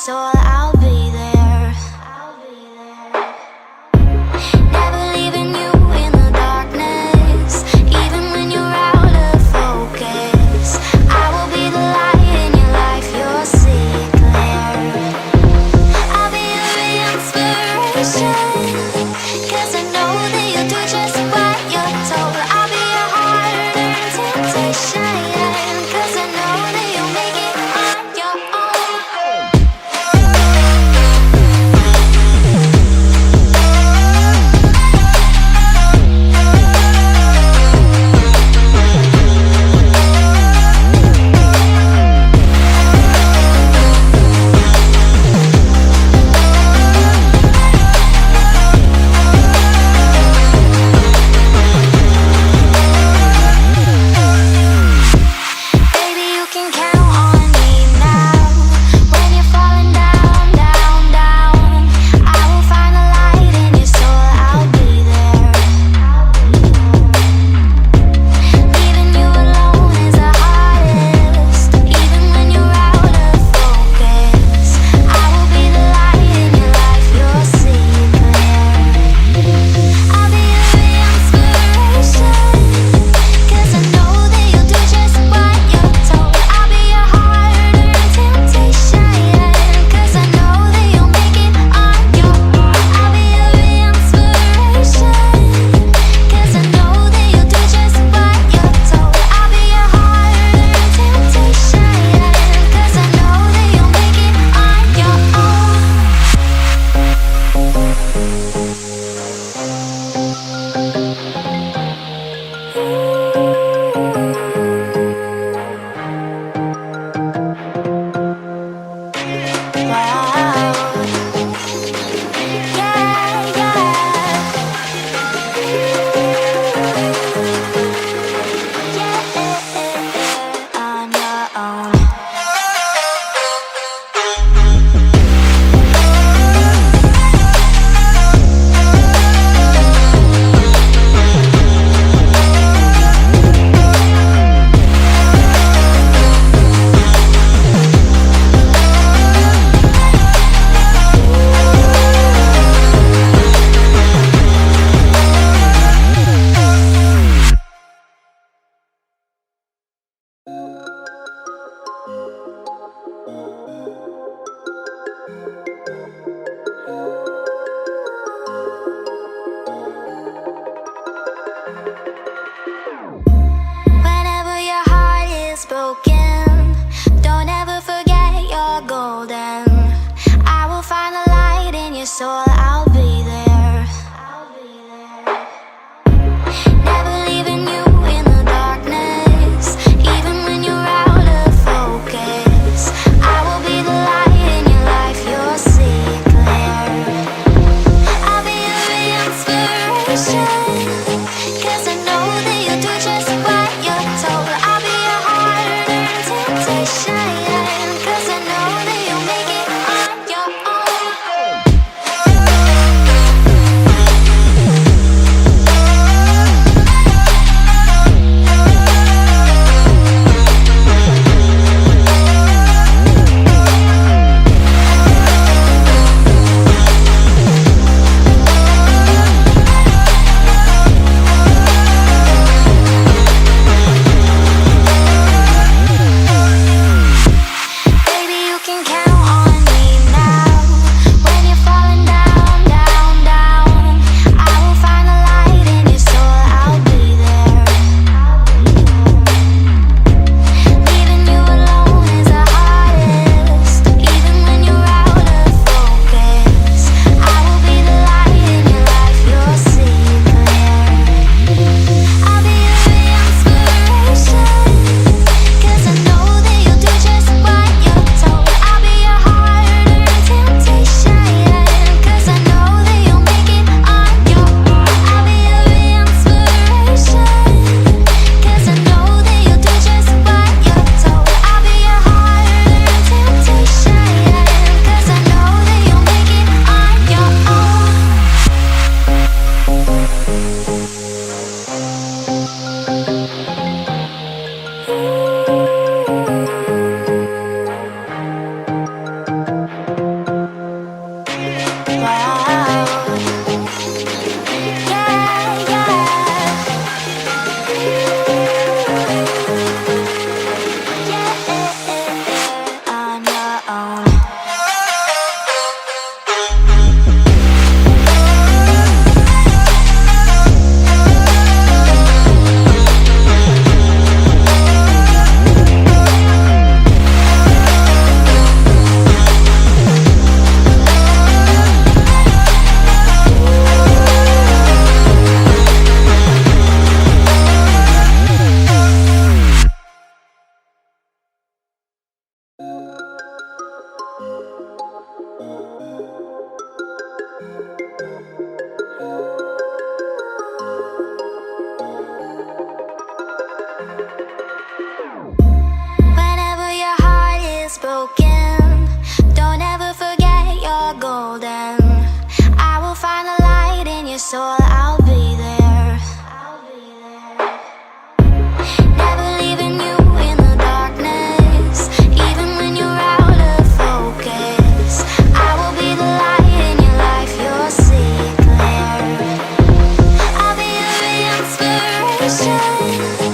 soul, I'll be there. Never leaving you in the darkness, even when you're out of focus. I will be the light in your life, you'll see it clear. I'll be your inspiration, 'cause I know that you'll do just what you're told. I'll be your hard-earned temptation, 'cause I know that you'll make it on your own. Baby, you can count on me now. When you're falling down, down, down, I will find the light in your soul, I'll be there. Leaving you alone is the hardest, even when you're out of focus. I will be the light in your life, you'll see it clear. I'll be your inspiration, 'cause I know that you'll do just what you're told. I'll be your hard-earned temptation, 'cause I know that you'll make it on your own. I'll be your inspiration, 'cause I know that you'll do just what you're told. I'll be your hard-earned temptation, 'cause I know that you'll make it on your own. Wow. Yeah, yeah. On your own. Whenever your heart is broken, don't ever forget you're golden. I will find the light in your soul, I'll be there. Never leaving you in the darkness, even when you're out of focus. I will be the light in your life, you'll see it clear. I'll be your inspiration, 'cause I know that you'll do just what you're told. I'll be your hard-earned so I'll be there. Never leaving you in the darkness, even when you're out of focus. I will be the light in your life, you'll see it clear. I'll be your inspiration.